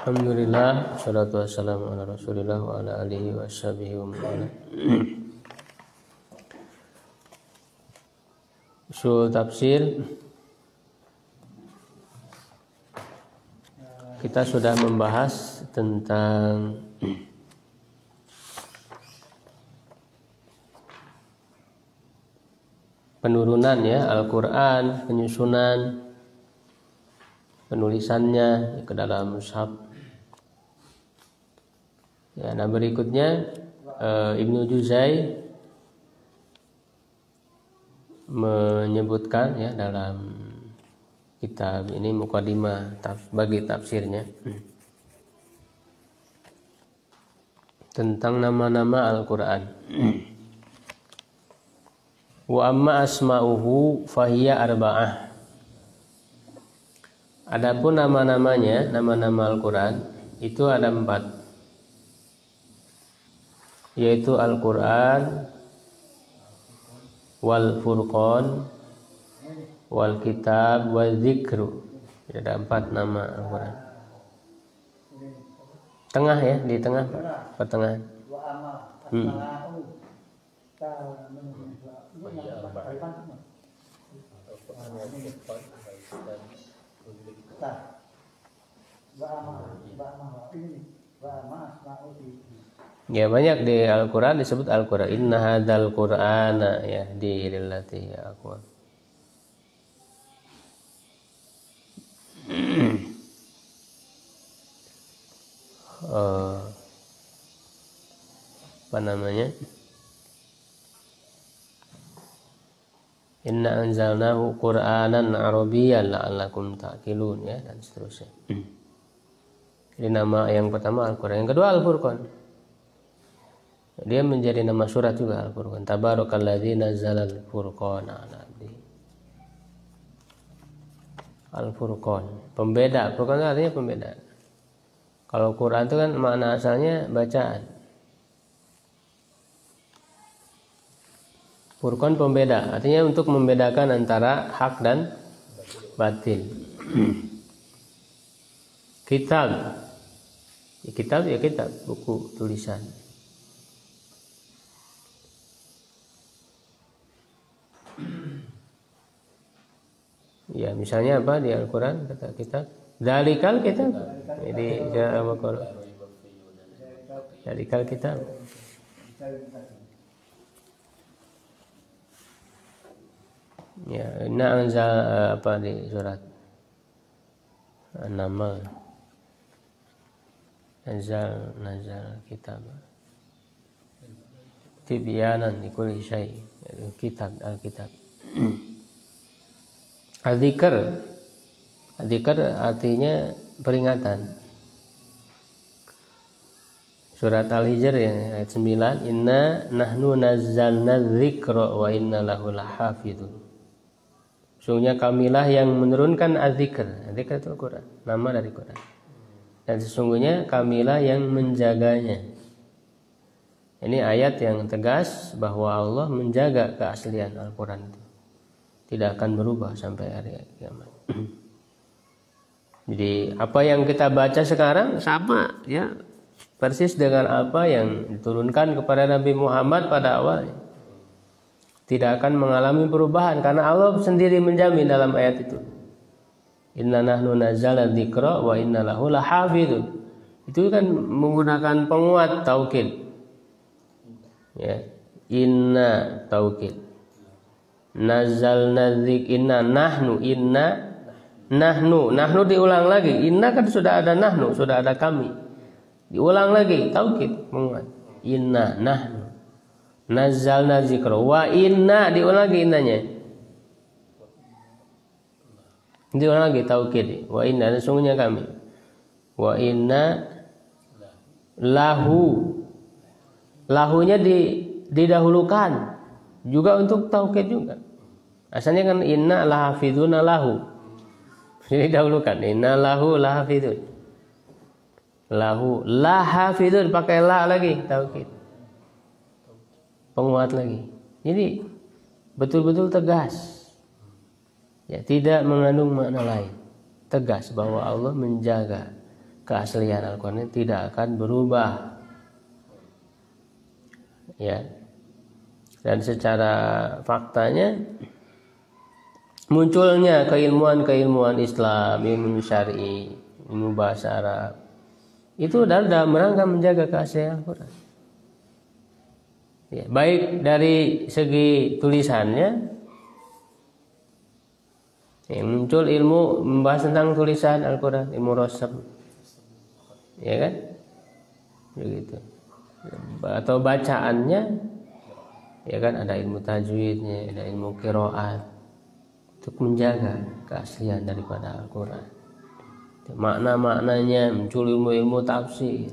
Alhamdulillah, salatu wassalamu ala Rasulillah wa ala alihi wa sahbihi wa man. Usul tafsir, kita sudah membahas tentang penurunan ya Al-Quran, penyusunan penulisannya ke dalam mushaf. Ya, nah berikutnya Ibnu Juzai menyebutkan ya dalam kitab ini Muqaddimah bagi tafsirnya tentang nama-nama Al-Quran. Wa amma asma'uhu fahiya arba'ah. Adapun nama-namanya, nama-nama Al-Quran itu ada 4, yaitu Al-Quran, wal Furqan, wal Kitab, wal Zikru. Ada 4 nama Al-Quran. Tengah ya, di tengah pertengahan. Ya banyak di Al-Quran disebut Al-Quran. Inna hadzal Qur'ana yahdi lillati hiya aqwam. Apa namanya? Inna anzalnahu Qur'anan Arabiyyan la'allakum ta'qilun ya, dan seterusnya. Ini nama yang pertama Al-Quran. Yang kedua Al-Furqan. Dia menjadi nama surat juga Al-Furqan. Tabarakalladzi nazzalal furqana 'ala 'abdihi. Al-Furqan, pembeda. Furqan itu artinya pembeda. Kalau Quran itu kan makna asalnya bacaan. Furqan pembeda, artinya untuk membedakan antara hak dan batil. Kitab, kitab ya kitab, buku tulisan. Ya misalnya apa di Al-Quran kata kitab, dalikal kitab. Jadi dalikal kitab. Ya, inna anzal apa di surat An-Naml. Nazal kitab. Tibyanan likulli syai. Kitab Al-Kitab. Al-Dzikr. Al-Dzikr artinya peringatan. Surat Al-Hijr ya, ayat 9, inna nahnu nazzalna dzikra wa inna lahu lahafidun. Sesungguhnya kamilah yang menurunkan Az-Dzikr. Az-Dzikr itu Al-Quran, nama dari Quran. Dan sesungguhnya kamilah yang menjaganya. Ini ayat yang tegas bahwa Allah menjaga keaslian Al-Quran itu. Tidak akan berubah sampai hari kiamat. Jadi apa yang kita baca sekarang sama ya, persis dengan apa yang diturunkan kepada Nabi Muhammad pada awalnya. Tidak akan mengalami perubahan karena Allah sendiri menjamin dalam ayat itu. Inna nahnu nazzalna dzikra wa inna lahu lahafidun. Itu kan menggunakan penguat taukid. Ya, inna taukid. Nazzalna dzik inna nahnu nahnu diulang lagi. Inna kan sudah ada nahnu, sudah ada kami. Diulang lagi taukid penguat. Inna nahnu nazzalna dzikra wa inna, diulang lagi innanya. Diulang lagi taukid. Wa inna, sesungguhnya kami. Wa inna lahu. Lahunya didahulukan juga untuk taukid juga. Asalnya kan inna lahafiduna lahu. Jadi dahulukan inna lahu lahafidun. Lahu lahafidun pakai la lagi taukid. Penguat lagi. Jadi betul-betul tegas. Ya, tidak mengandung makna lain. Tegas bahwa Allah menjaga keaslian Al-Quran tidak akan berubah. Ya. Dan secara faktanya munculnya keilmuan Islam, ilmu syar'i, ilmu bahasa Arab, itu adalah dalam rangka menjaga keaslian Al-Quran. Ya, baik dari segi tulisannya, ya, muncul ilmu membahas tentang tulisan Al-Quran, ilmu rasam, ya kan, begitu. Atau bacaannya, ya kan, ada ilmu tajwidnya, ada ilmu qiraat untuk menjaga keaslian daripada Al-Quran. Makna-maknanya, muncul ilmu-ilmu tafsir,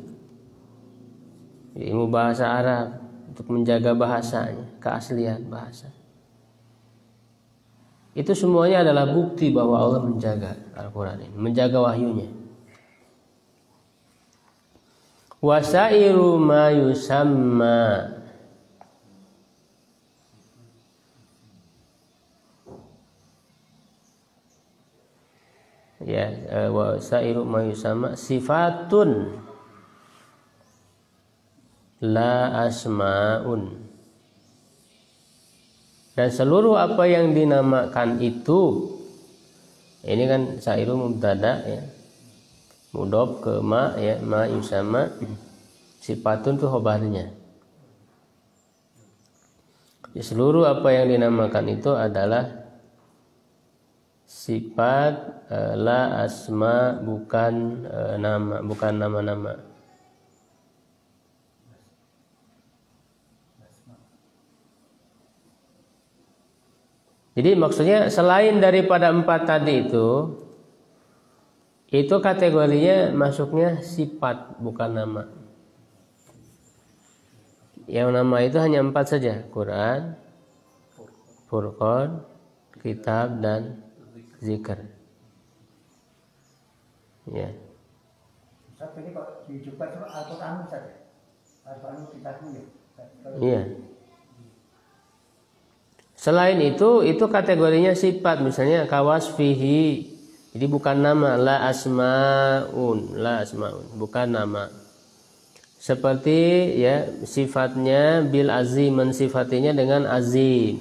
ilmu bahasa Arab untuk menjaga bahasanya, keaslian bahasa. Itu semuanya adalah bukti bahwa Allah menjaga Al-Quran ini, menjaga wahyunya. Wasairu ma yusamma, ya, wasairu ma yusamma sifatun la asmaun, dan seluruh apa yang dinamakan itu, ini kan sairu mubtada, ya, mudhof ke ma, ya, ma yusamma, sifatun itu khobarnya. Ya, seluruh apa yang dinamakan itu adalah sifat, la asma, bukan nama, bukan nama-nama. Jadi maksudnya selain daripada 4 tadi itu kategorinya masuknya sifat, bukan nama. Yang nama itu hanya 4 saja: Quran, Furqan, Kitab, dan Zikr. Ya. Ini kok dijumpai itu Al-Quran saja. Al-Quran kitabnya. Iya. Selain itu kategorinya sifat, misalnya kawasfihi, jadi bukan nama, la asmaun, bukan nama. Seperti, ya, sifatnya bil azim, mensifatinya dengan azim,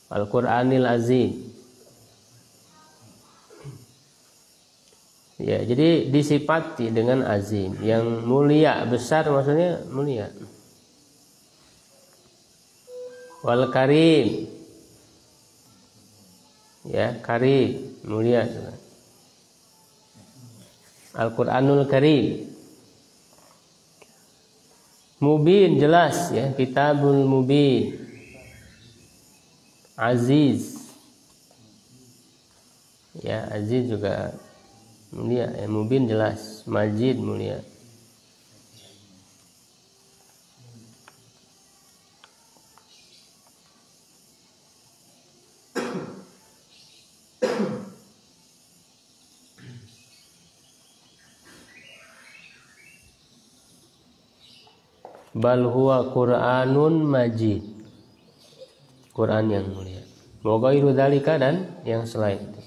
Al-Qur'anil azim. Ya, jadi disifati dengan azim, yang mulia, besar, maksudnya mulia. Wal karim, ya, karim, mulia juga. Al-Qur'anul Karim. Mubin, jelas, ya, Kitabul Mubin. Aziz, ya, Aziz juga mulia, ya, Mubin jelas, Majid mulia. Bal huwa Qur'anun Majid, Quran yang mulia. Wa ghairu dzalika, dan yang selain itu.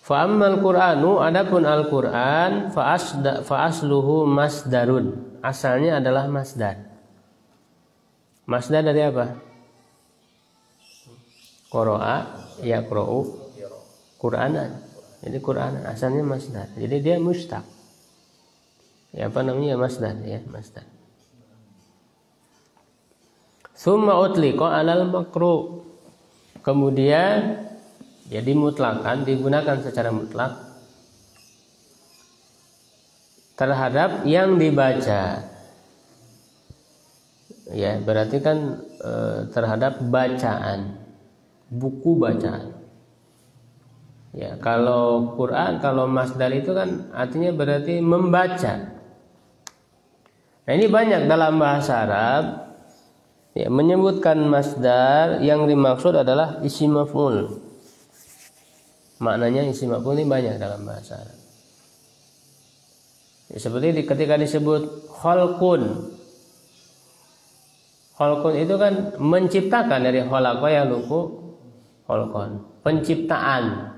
Fa ammal Qur'anu, adapun Al-Qur'an, fa asluhu masdarun, asalnya adalah masdar. Masdar dari apa? Qara'a yaqra'u Qur'anan. Jadi Qur'an asalnya masdar. Jadi dia mustaq. Ya, apa namanya, masdar, ya, masdar. Summa utliqa alal makru, kemudian jadi mutlakan, digunakan secara mutlak terhadap yang dibaca. Ya, berarti kan terhadap bacaan, buku bacaan. Ya, kalau Quran, kalau masdar itu kan artinya berarti membaca. Nah, ini banyak dalam bahasa Arab, ya, menyebutkan masdar yang dimaksud adalah isim maf'ul. Maknanya isim maf'ul ini banyak dalam bahasa Arab. Ya, seperti ketika disebut khalqun. Khalqun itu kan menciptakan, dari khalaqa yakhluqu khalqan, penciptaan.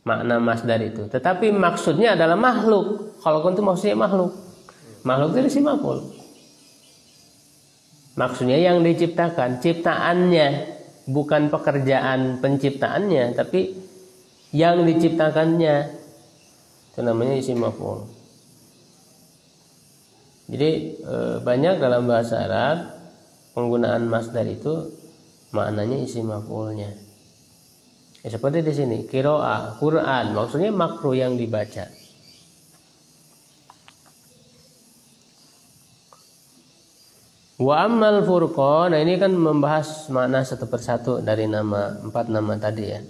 makna masdar itu. Tetapi maksudnya adalah makhluk. Kalau itu maksudnya makhluk. Makhluk itu isim maf'ul. Maksudnya yang diciptakan, ciptaannya, bukan pekerjaan penciptaannya, tapi yang diciptakannya. Itu namanya isim maf'ul. Jadi banyak dalam bahasa Arab penggunaan masdar itu maknanya isim maf'ulnya. Ya, seperti di sini, qiraah, Quran, maksudnya makruh yang dibaca. Wa ammal furqan, nah ini kan membahas makna satu persatu dari empat nama tadi ya.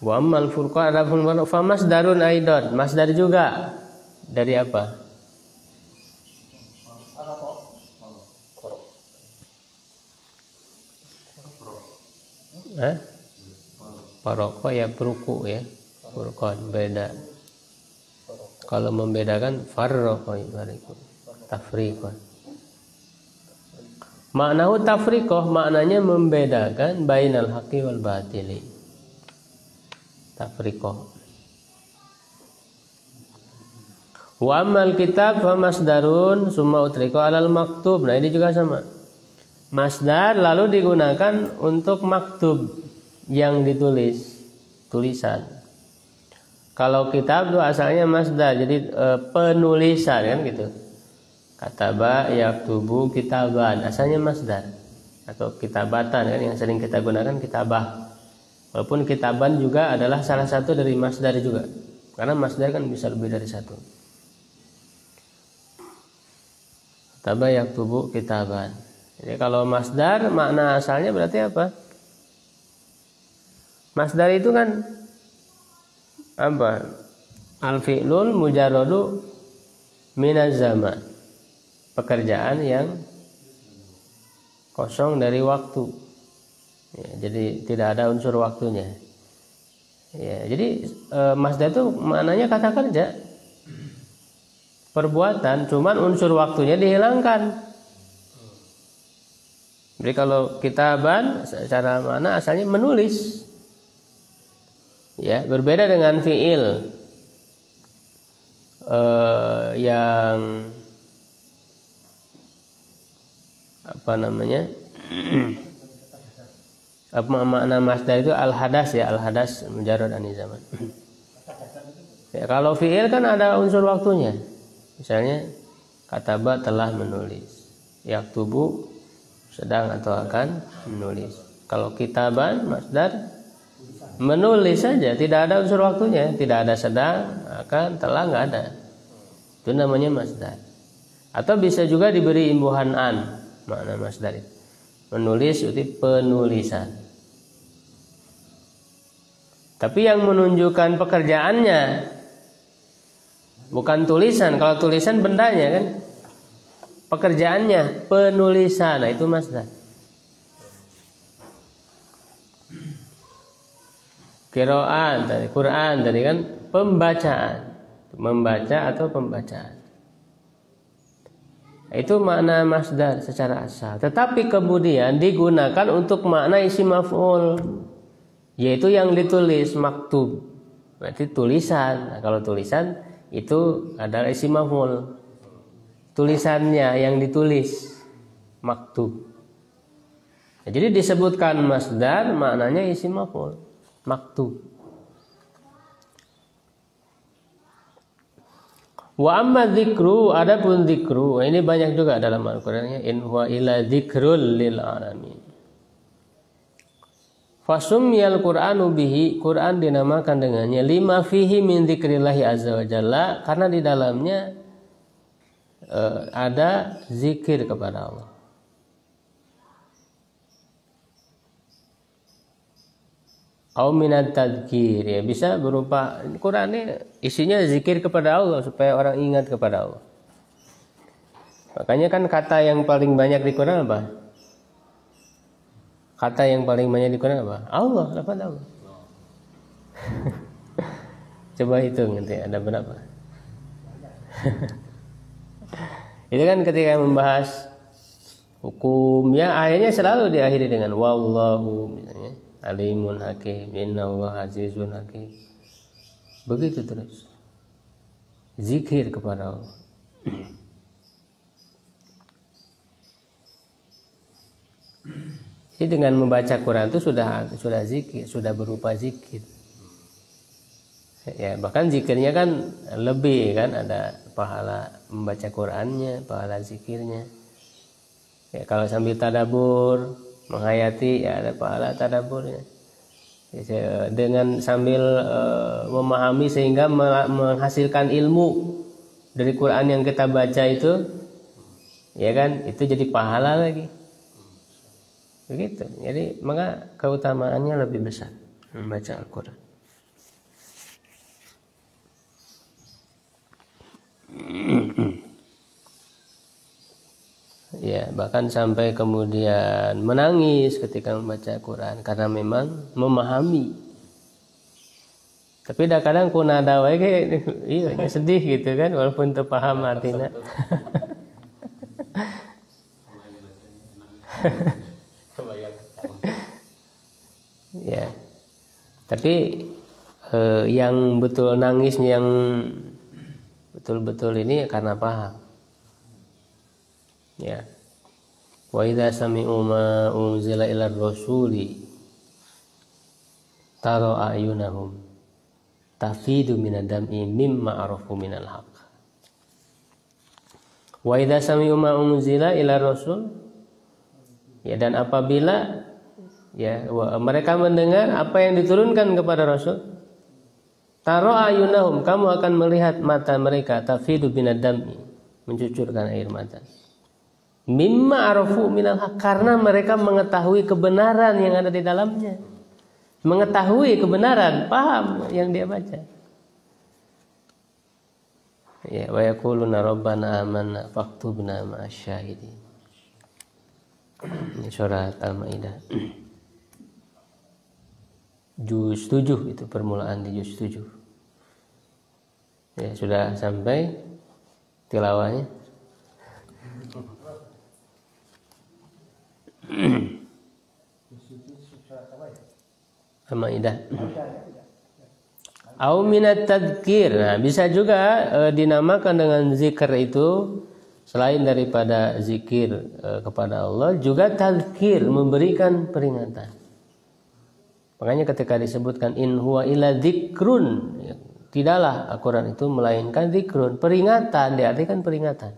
Wa ammal furqan ada fa masdarun aidan, masdar juga dari apa? Faroko ya peruku ya, furqan beda. Kalau membedakan farroko itu tafriqan. Maknahu tafriqah, maknanya membedakan bainal haqqi wal batili. Tafriqah. Wa ammal kitab fa masdarun summa utriqa alal maktub. Nah ini juga sama. Masdar lalu digunakan untuk maktub yang ditulis, tulisan. Kalau kitab itu asalnya masdar, jadi penulisan kan gitu. Kataba yaktubu kitaban, asalnya masdar atau kitabatan kan yang sering kita gunakan kitabah. Walaupun kitaban juga adalah salah satu dari masdar juga. Karena masdar kan bisa lebih dari satu. Kataba yaktubu kitaban. Jadi kalau masdar makna asalnya berarti apa? Masdar itu kan apa? Al-fi'lul mujarradu minaz zaman. Pekerjaan yang kosong dari waktu. Ya, jadi tidak ada unsur waktunya. Ya, jadi masdar itu maknanya kata kerja. Perbuatan, cuman unsur waktunya dihilangkan. Jadi kalau kitaban secara makna asalnya menulis. Ya, berbeda dengan fiil yang apa namanya? Apa makna masdar itu al-hadas ya, al-hadas mujarrad ani zaman. Ya, kalau fiil kan ada unsur waktunya. Misalnya kataba telah menulis, yaktubu sedang atau akan menulis. Kalau kitaban masdar menulis saja, tidak ada unsur waktunya, tidak ada sedang, akan, telah, nggak ada. Itu namanya masdar. Atau bisa juga diberi imbuhan an, makna masdar itu. Menulis itu penulisan. Tapi yang menunjukkan pekerjaannya bukan tulisan. Kalau tulisan bendanya kan, pekerjaannya penulisan. Nah, itu masdar. Qira'an dari Quran tadi kan pembacaan, membaca atau pembacaan. Itu makna masdar secara asal. Tetapi kemudian digunakan untuk makna isim maf'ul, yaitu yang ditulis, maktub. Berarti tulisan. Nah, kalau tulisan itu adalah isim maf'ul. Tulisannya yang ditulis, maktub. Nah, jadi disebutkan masdar maknanya isim maf'ul, maktub. Wa amma dzikru, adapun dzikru, ini banyak juga dalam Al-Qur'annya, in huwa illa dzikrul lil alamin. Fasumiyal Qur'anu bihi, Quran dinamakan dengannya lima fihi min dzikrillahi azza wa jalla, karena di dalamnya ada zikir kepada Allah. Au minat tadzkir, ya bisa berupa Quran ini isinya zikir kepada Allah supaya orang ingat kepada Allah. Makanya kan kata yang paling banyak di Quran apa? Kata yang paling banyak di Quran apa? Allah, lafaz Allah. Coba hitung nanti ada berapa? Itu kan ketika membahas hukum ya ayatnya selalu diakhiri dengan wallahu misalnya. alimun hakim, innallaha azizun hakim. Begitu terus. Zikir kepada Allah. Jadi dengan membaca Quran itu sudah zikir, sudah berupa zikir. Ya, bahkan zikirnya kan lebih kan, ada pahala membaca Qurannya, pahala zikirnya. Ya, kalau sambil tadabbur, menghayati, ya ada pahala tadabburnya. Ya, dengan sambil memahami sehingga menghasilkan ilmu dari Quran yang kita baca itu, ya kan, itu jadi pahala lagi. Begitu. Jadi maka keutamaannya lebih besar membaca Al-Quran. Ya, bahkan sampai kemudian menangis ketika membaca Quran karena memang memahami. Tapi kadang kuna ada wae iya sedih gitu kan, walaupun teu paham artinya. Ya. Tapi yang betul nangis, yang betul-betul ini karena paham. Ya. Wa idza sami'u ma unzila ila rasuli tara ayunahum tafidu minadam'i mimma arafu minal haqq. Wa idza sami'u ma unzila ila rasul, ya, dan apabila ya mereka mendengar apa yang diturunkan kepada Rasul, tara ayunahum, kamu akan melihat mata mereka tafidu minadam'i, mencucurkan air mata. Mimma arafu minal haq, karena mereka mengetahui kebenaran yang ada di dalamnya. Mengetahui kebenaran, paham yang dia baca. Ya, wa yaquluna rabbana amanna faktubna ma'asyahidin. Ini surat Al-Maidah. Juz 7 itu permulaan di juz 7. Ya, sudah sampai tilawahnya. Al-Maidah. Au minat tadzkir. Nah, bisa juga dinamakan dengan zikir itu selain daripada zikir kepada Allah, juga tadzkir, memberikan peringatan. Makanya ketika disebutkan in huwa illa dzikrun, ya, tidaklah Al-Quran itu melainkan dzikrun, peringatan, diartikan peringatan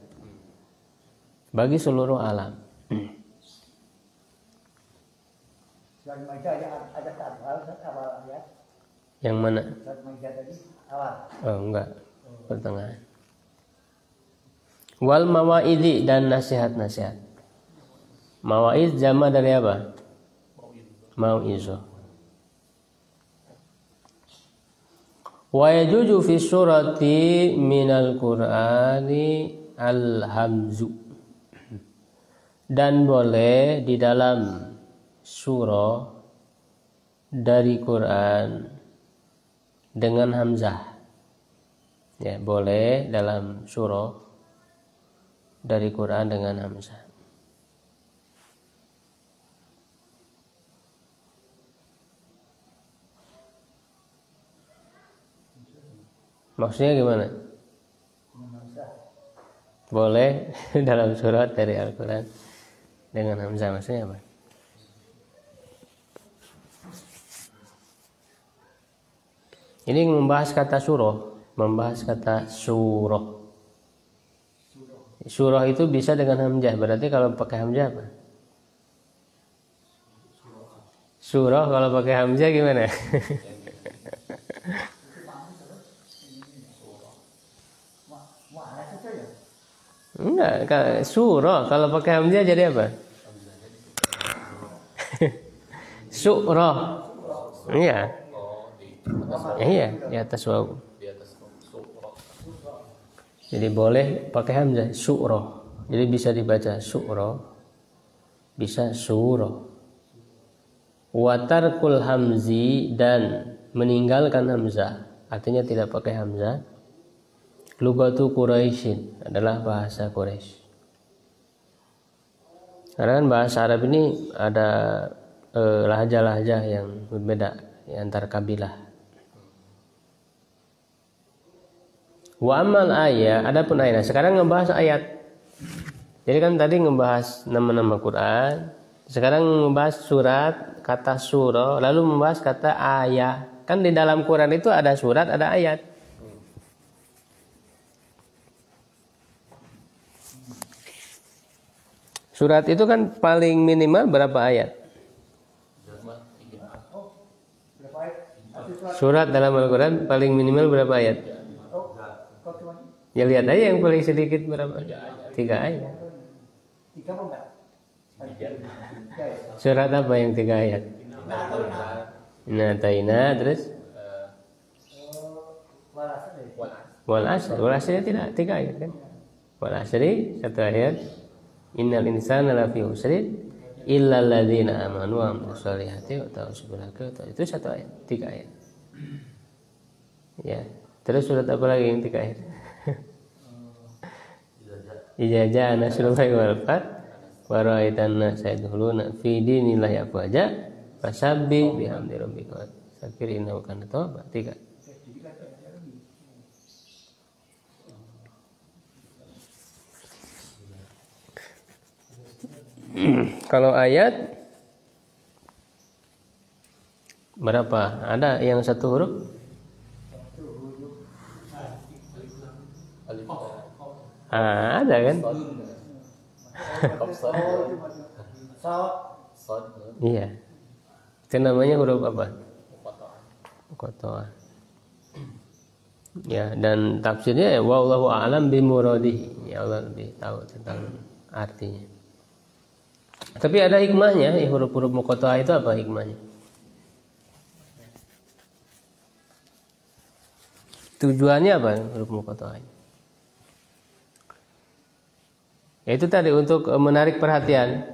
bagi seluruh alam. Yang mana? Oh enggak, pertengahan. Wal mawaidhi, dan nasihat-nasihat. Mawaid jama dari apa? Mau'izoh. Wa yajuju fi surati minal Qur'ani al-hamzu, dan boleh di dalam surah dari Quran dengan hamzah. Ya, boleh dalam surah dari Quran dengan hamzah. Maksudnya gimana? Boleh dalam surat dari Al-Quran dengan hamzah, maksudnya apa? Ini membahas kata surah, membahas kata surah. Surah itu bisa dengan hamzah, berarti kalau pakai hamzah apa? Surah kalau pakai hamzah gimana? Enggak, surah kalau pakai hamzah jadi apa? Surah. Iya. Iya, di atas waw. Jadi boleh pakai hamzah, surah. Jadi bisa dibaca surah, bisa surah. Watarkul hamzi, dan meninggalkan hamzah, artinya tidak pakai hamzah. Lugatu Quraisyin, adalah bahasa Quraisy. Karena kan bahasa Arab ini ada lahjah-lahjah yang berbeda ya, antar kabilah. Wa amal ayat, adapun ayat. Sekarang ngebahas ayat. Jadi kan tadi ngebahas nama-nama Quran. Sekarang ngebahas surat, kata surah, lalu membahas kata ayat. Kan di dalam Quran itu ada surat, ada ayat. Surat itu kan paling minimal berapa ayat? Surat dalam Al-Quran paling minimal berapa ayat? Ya lihat aja yang paling sedikit berapa? 3 ayat. Surat apa yang 3 ayat? Nataina terus wal asri tidak 3 ayat kan? Wal asri 1 ayat. Innal insana lafi khusrin illa alladzina amanu wa amilus solihati wa tawassaw itu 1 ayat, 3 ayat. Ya. Terus surat apa lagi yang 3 ayat? Idza jaa nasrullahi wal fath wa ra'aitan nasa yadkhuluna fi dinillahi afwaja fasabbih bihamdi rabbika wastaghfir innahu kana tawwaba. 3. Kalau ayat berapa? Ada yang 1 huruf? Ada kan? Iya. Itu namanya huruf apa? Qatoah. Ya, dan tafsirnya ya wallahu a'lam bimuradihi. Ya Allah lebih tahu tentang artinya. Tapi ada hikmahnya, huruf-huruf muqatta'ah itu apa hikmahnya? Tujuannya apa huruf muqatta'ah? Ya itu tadi untuk menarik perhatian.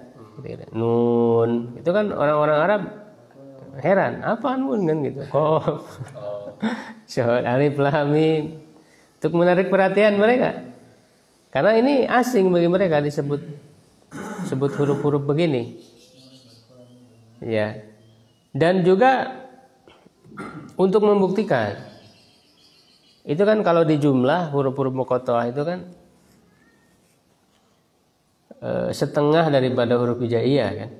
Nun, itu kan orang-orang Arab heran, apa nun kan gitu. Qaf, syad, alif, lam, mim. Untuk menarik perhatian mereka. Karena ini asing bagi mereka disebut huruf-huruf begini. Ya. Dan juga untuk membuktikan. Itu kan kalau di jumlah huruf-huruf muqatta'ah itu kan setengah daripada huruf hijaiyah kan.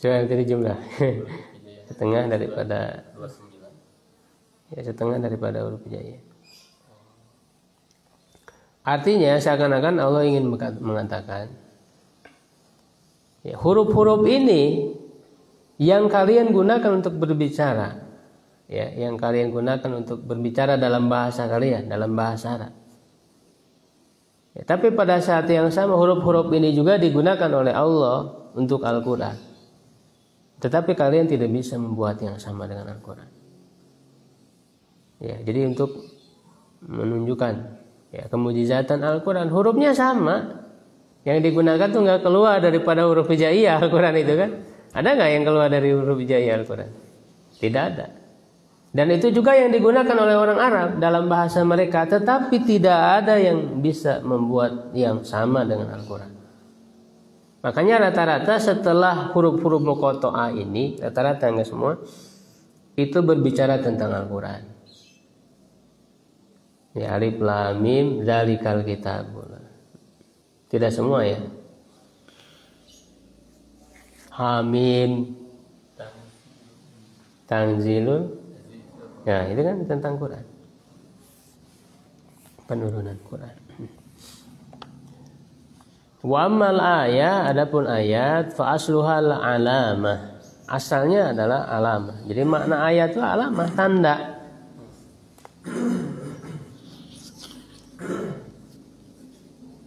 Coba yang tadi jumlah. Setengah daripada huruf hijaiyah. Artinya seakan-akan Allah ingin mengatakan ya, huruf-huruf ini yang kalian gunakan untuk berbicara, ya, yang kalian gunakan untuk berbicara dalam bahasa kalian, dalam bahasa Arab. Ya, tapi pada saat yang sama huruf-huruf ini juga digunakan oleh Allah untuk Al-Quran. Tetapi kalian tidak bisa membuat yang sama dengan Al-Quran. Ya, jadi untuk menunjukkan ya kemujizatan Al-Quran, hurufnya sama, yang digunakan tuh nggak keluar daripada huruf hijaiyah Al-Quran itu kan? Ada nggak yang keluar dari huruf hijaiyah Al-Quran? Tidak ada. Dan itu juga yang digunakan oleh orang Arab dalam bahasa mereka, tetapi tidak ada yang bisa membuat yang sama dengan Al-Quran. Makanya rata-rata setelah huruf-huruf muqatta'ah ini, rata-rata nggak semua, itu berbicara tentang Al-Quran. Ya, alif lam mim dzalikal kitab. Tidak semua ya. Hamim tanzilun. Ya, itu kan tentang Quran. Penurunan Quran. Wa amal ayat, adapun ayat fa asluhal alamah. Asalnya adalah alamah. Jadi makna ayat itu alamah, tanda.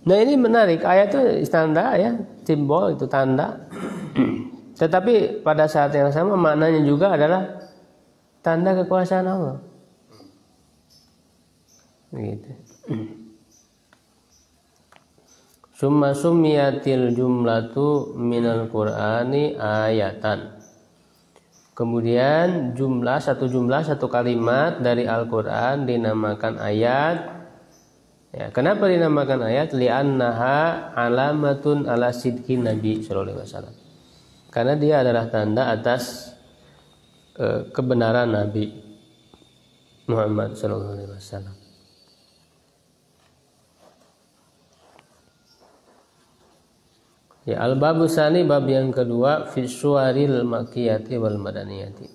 Nah ini menarik, ayat itu tanda ya, simbol itu tanda. Tetapi pada saat yang sama maknanya juga adalah tanda kekuasaan Allah. Gitu. Summa summiyatil jumlatu minal Qur'ani ayatan. Kemudian satu kalimat dari Al-Qur'an dinamakan ayat. Ya, kenapa dinamakan ayat? Li'annaha alamatun ala sidqin Nabi sallallahu alaihi wasallam. karena dia adalah tanda atas kebenaran Nabi Muhammad SAW. Ya, al-babu tsani, bab yang kedua, fi suwaril makkiyati wal madaniyati.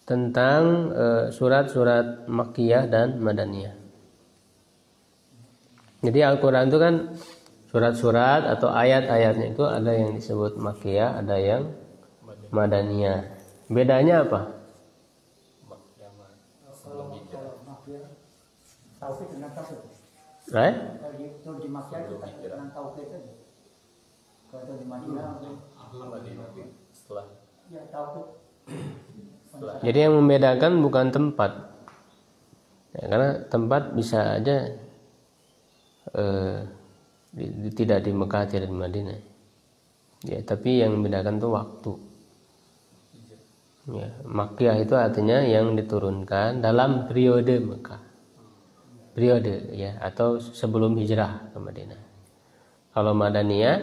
Tentang surat-surat makkiyah dan madaniyah. Jadi Al-Qur'an itu kan surat-surat atau ayat-ayatnya itu ada yang disebut makkiyah, ada yang madaniyah. Bedanya apa? Tauhid dengan tauhid. Kalau di Makkah itu tentang tauhid saja. Kalau di Madinah setelah ya tauhid. Jadi yang membedakan bukan tempat, ya, karena tempat bisa aja tidak di Mekah, tidak di Madinah, ya, tapi yang membedakan itu waktu. Ya, Makkiyah itu artinya yang diturunkan dalam periode Mekah, periode ya, atau sebelum hijrah ke Madinah. Kalau Madaniyah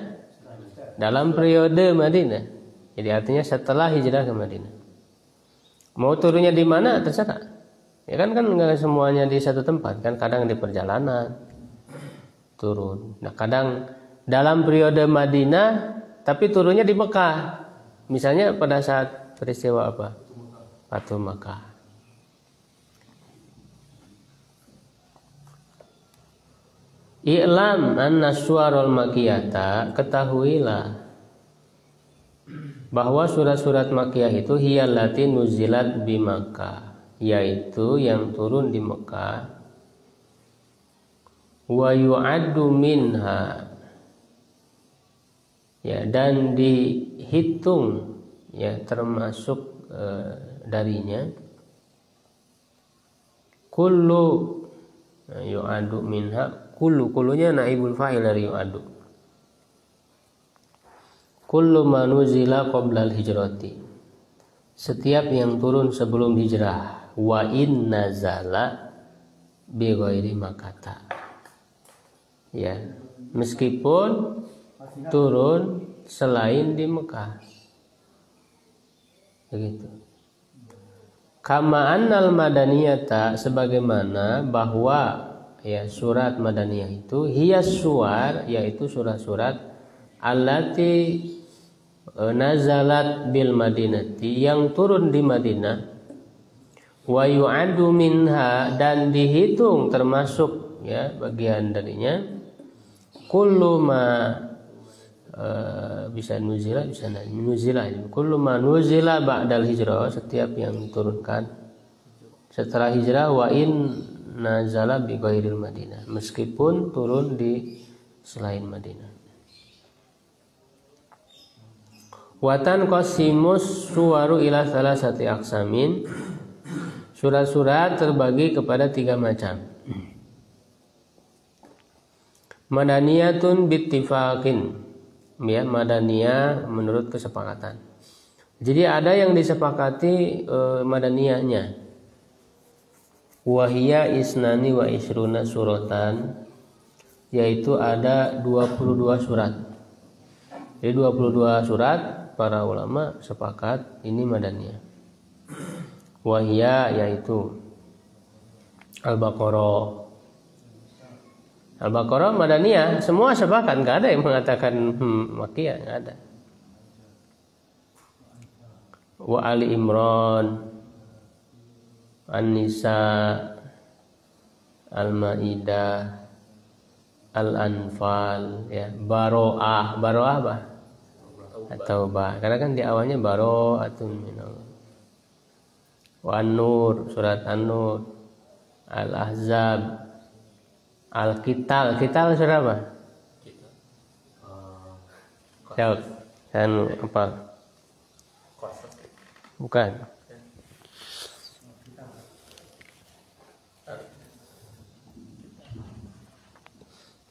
dalam periode Madinah, jadi artinya setelah hijrah ke Madinah. Mau turunnya di mana terserah. Ya kan nggak semuanya di satu tempat kan, kadang di perjalanan turun. Nah kadang dalam periode Madinah tapi turunnya di Mekah. Misalnya pada saat peristiwa apa? Fatu Mekah. I'lam anna suwarul makkiyata, ketahuilah bahwa surat-surat makkiyah itu hiyallati nuzilat bi Makkah, yaitu yang turun di Mekah. Wa yu'addu minha, ya, dan dihitung, ya, termasuk darinya kullu, yu'addu minha, kullunya naibul fa'il dari yu'addu. Kullu manuzila qoblal hijrati, setiap yang turun sebelum hijrah. Wa in nazala bi ghairi Makkah, ya, meskipun turun selain di Mekah, begitu. Kama annal madaniyata, sebagaimana bahwa, ya, surat madaniyah itu hiyas suwar, yaitu surat-surat allati nazalat bil madinati, yang turun di Madinah. Wa yu'addu minha, dan dihitung termasuk, ya, bagian darinya kullu ma bisa nuzila, bisa nuzila, kullu ma nuzila ba'dal hijrah, setiap yang diturunkan setelah hijrah. Wa in nazala bi ghairil Madinah, meskipun turun di selain Madinah. Watan qasimus suwaru ila salasati aqsamin, surat-surat terbagi kepada 3 macam. Madaniyatun bittifaqin, ya, madaniyah menurut kesepakatan. Jadi ada yang disepakati madaniyahnya. Wahia isnani wa isruna suratan, yaitu ada 22 surat. Jadi 22 surat para ulama sepakat ini madaniyah. Wahia, yaitu Al-Baqarah. Al-Baqarah madaniyah, semua sepakat, nggak ada yang mengatakan makkiyah, nggak ada. Wa Ali Imran, An-Nisa, Al-Maidah, Al-Anfal, ya, Baro'ah apa? At-Taubah, karena kan di awalnya Baro'atun minallah. Wa An-Nur, surat An-Nur, Al-Ahzab, Al-Qital. Qital surat apa? Jawab. Dan apa? Bukan.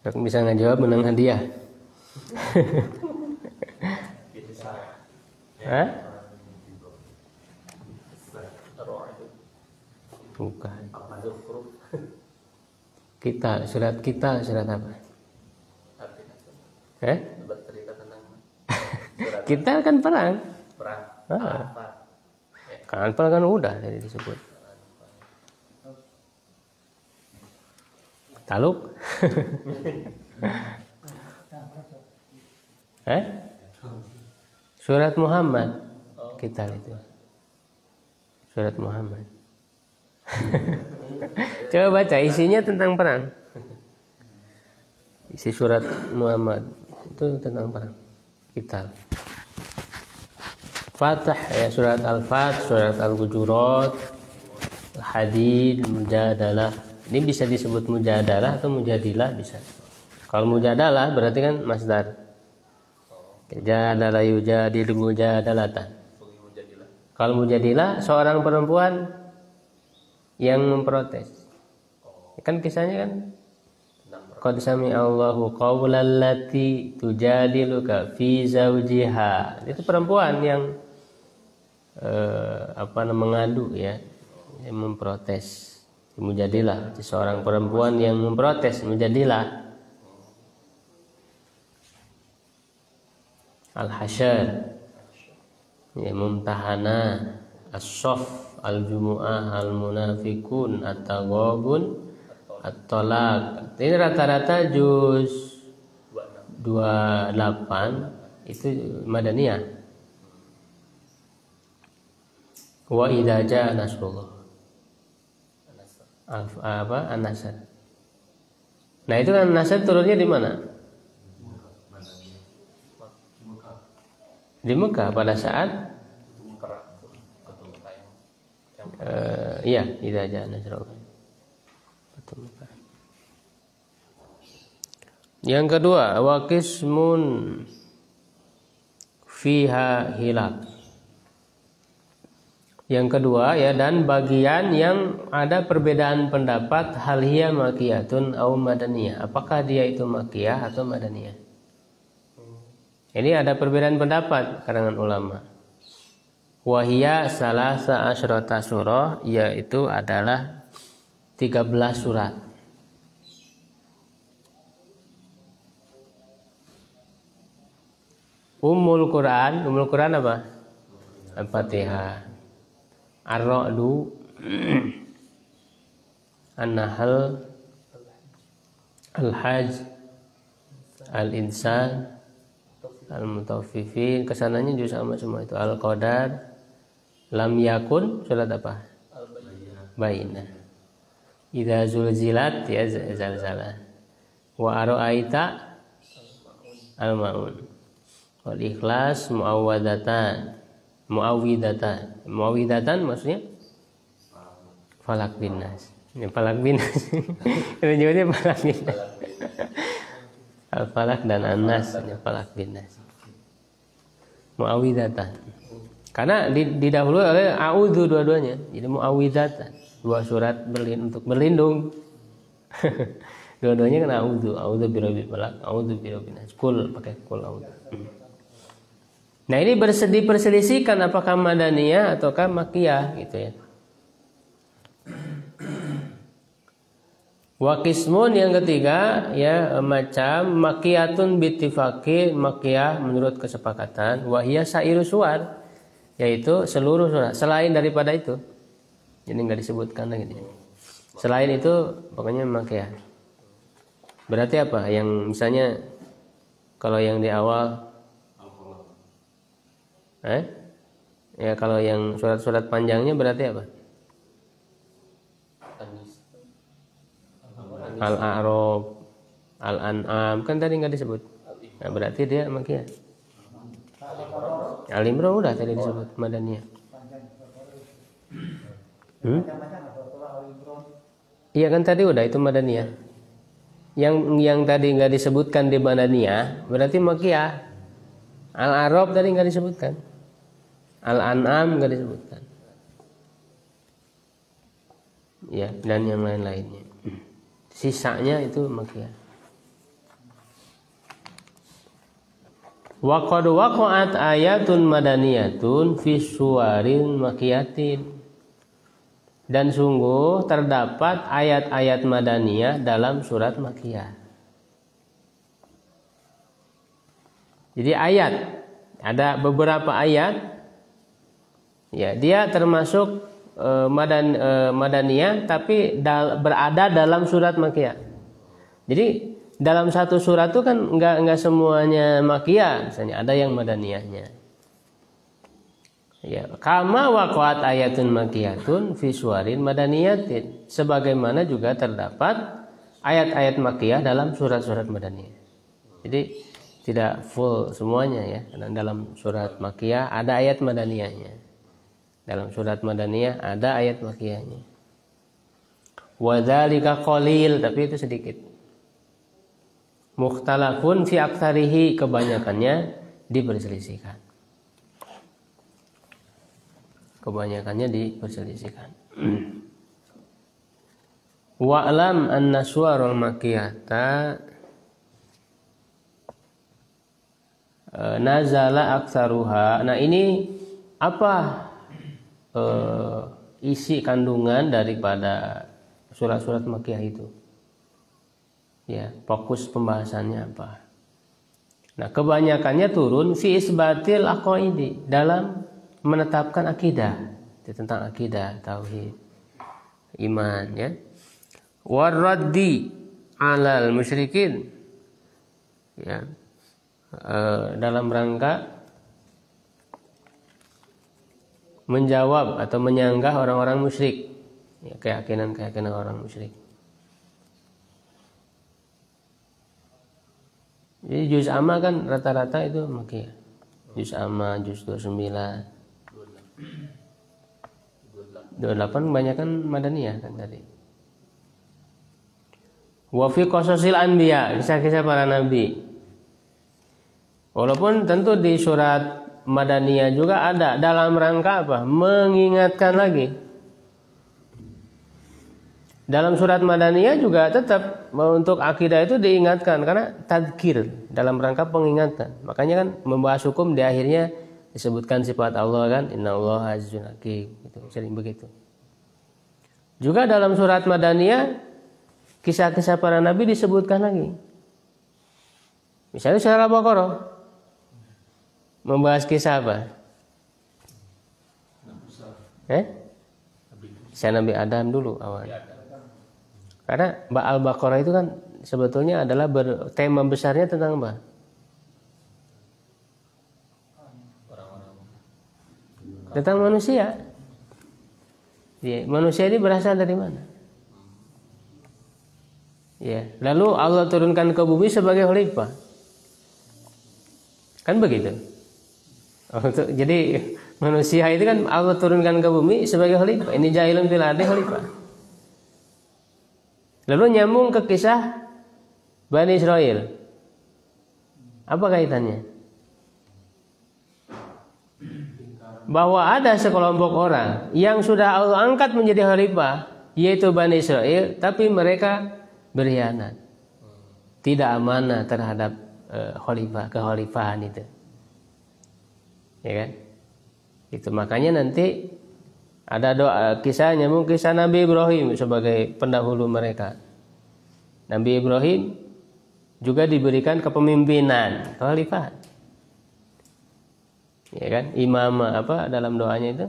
Kalau bisa ngejawab menang hadiah. Hah? Bukan. Surat kita surat apa? Qital kan perang. Perang. Anfal kan udah tadi disebut. Taluk. Surat Muhammad. Qital itu. Surat Muhammad. Coba baca isinya tentang perang. Isi surat Muhammad itu tentang perang. Qital. Fatah ya, surat Al-Fat, surat Al-Hujurat, Al-Hadid, Mujadalah. Ini bisa disebut Mujadalah atau Mujadilah bisa. Kalau Mujadalah berarti kan masdar. Jadalah yujadil mujadalatan. Kalau Mujadilah seorang perempuan yang memprotes. Kan kisahnya kan qad sami'a Allahu qaulal lati tujadiluka fi zawjiha. Itu perempuan yang mengadu ya, yang memprotes. Mujadilah, seorang perempuan yang memprotes, mujadilah. Al-Hasyr, ya, Mumtahana, As-Saff, Al-Jumu'ah, Al-Munafikun, At-Taghabun, At-Talaq. Ini rata-rata juz 28 itu Madaniyah. Wa idza jaa nasrullah. An-Nasr. Nah, itu kan Nasr turunnya di mana? Di Mekah pada saat iya, idza jaa nasrullah. Yang kedua, wa qismun fiha hilak. Yang kedua ya, dan bagian yang ada perbedaan pendapat, hal hiya makiyatun au madaniyah. Apakah dia itu makiyah atau madaniyah? Ini ada perbedaan pendapat kalangan ulama. Wa hiya salasa asyrata surah, yaitu adalah 13 surat. Ummul Quran apa? Al-Fatihah. Ar-Ra'du, An-Nahl, Al-Hajj, Al-Insan, Al-Mutaffifin. Kesananya juga sama semua itu. Al-Qadar, Lam Yakun, surat apa? Bayyinah. Idza zulzilat, ya zalzalah. Wa ara'aita, Al-Maun. Wal Ikhlas, Muawwidatan maksudnya Falak bin Nas. Ini Falak bin Nas. Itu jawabnya Falak bin Nas. Al-Falak dan An-Nas, ini Falak bin Nas. Muawwidatan. Karena didahului oleh a'udzu dua-duanya. Jadi muawwidatan, dua surat untuk berlindung. Dua-duanya kan a'udzu birabbil falaq, a'udzu birabbin nas. Kul pakai kul a'udzu. Nah, ini diperselisihkan apakah madaniyah ataukah makiyah gitu ya. Wa qismun yang ketiga ya, macam makiyatun bittifaqi, makiyah menurut kesepakatan, wa hiya sairu suwar, yaitu seluruh surat selain daripada itu. Jadi enggak disebutkan lagi. Selain itu pokoknya makiyah. Berarti apa? Yang misalnya kalau yang di awal ya, kalau yang surat-surat panjangnya berarti apa? Al-A'raf, Al-An'am, kan tadi nggak disebut. Nah, berarti dia makiyah. Al-Imran udah tadi disebut madaniyah. Iya kan tadi udah itu madaniyah. Yang tadi nggak disebutkan di madaniyah berarti makiyah. Al-A'raf tadi nggak disebutkan. Al-An'am nggak disebutkan. Ya, dan yang lain-lainnya. Sisanya itu makiyah. Wa qad waqa'at ayatun madaniyatun fi suwarin makiyatin. Dan sungguh terdapat ayat-ayat madaniyah dalam surat makiyah. Jadi Ada beberapa ayat, ya dia termasuk Madaniyah, tapi berada dalam surat Makkiyah. Jadi dalam satu surat itu kan enggak semuanya Makkiyah, misalnya ada yang Madaniyahnya. Ya, kama waqa'at ayatun makkiyatun fi suwarin madaniyatin. Sebagaimana juga terdapat ayat-ayat Makkiyah dalam surat-surat Madaniyah. Jadi tidak full semuanya ya. Karena dalam surat Makkiyah ada ayat Madaniyahnya. Dalam surat Madaniyah ada ayat Makkiyahnya. Wa dzalika qalil, tapi itu sedikit. Mukhtalafun fi aktsarihi, kebanyakannya diperselisihkan. Kebanyakannya diperselisihkan. Wa'lam anna suwarul makkiyata nazala aktsaruha. Nah, ini apa isi kandungan daripada surat-surat Makkiyah itu? Ya, fokus pembahasannya apa? Nah, kebanyakannya turun fi isbatil aqaidi, dalam menetapkan akidah, tentang akidah, tauhid, iman, ya. Waraddi alal musyrikin, ya, dalam rangka menjawab atau menyanggah orang-orang musyrik, ya, keyakinan orang musyrik. Jadi juz amma kan rata-rata itu Makkiyah. Juz amma, juz 29, 28 kebanyakan Madaniyah kan tadi. Wa fi qasasil anbiya, kisah-kisah para nabi. Walaupun tentu di surat Madaniyah juga ada dalam rangka apa? Mengingatkan lagi. Dalam surat Madaniyah juga tetap untuk akidah itu diingatkan karena tadzkir, dalam rangka pengingatan. Makanya kan membahas hukum di akhirnya disebutkan sifat Allah kan, innallaha azizun hakim, gitu, sering begitu. Juga dalam surat Madaniyah kisah-kisah para nabi disebutkan lagi. Misalnya surah Al-Baqarah membahas kisah apa? Kisah Nabi Adam dulu awal. Karena Al-Baqarah itu kan sebetulnya adalah tema besarnya tentang apa? Tentang manusia. Ya, manusia ini berasal dari mana? Ya, lalu Allah turunkan ke bumi sebagai khalifah. Kan begitu. Jadi manusia itu kan Allah turunkan ke bumi sebagai khalifah. Ini jahilun fil ardi khalifah. Lalu nyambung ke kisah Bani Israel. Apa kaitannya? Bahwa ada sekelompok orang yang sudah Allah angkat menjadi khalifah, yaitu Bani Israel, tapi mereka berkhianat, tidak amanah terhadap kekhalifahan itu, ya kan? Itu makanya nanti ada doa kisah nyambung kisah Nabi Ibrahim sebagai pendahulu mereka. Nabi Ibrahim juga diberikan kepemimpinan, kekhalifahan. Ya kan, imam apa dalam doanya itu?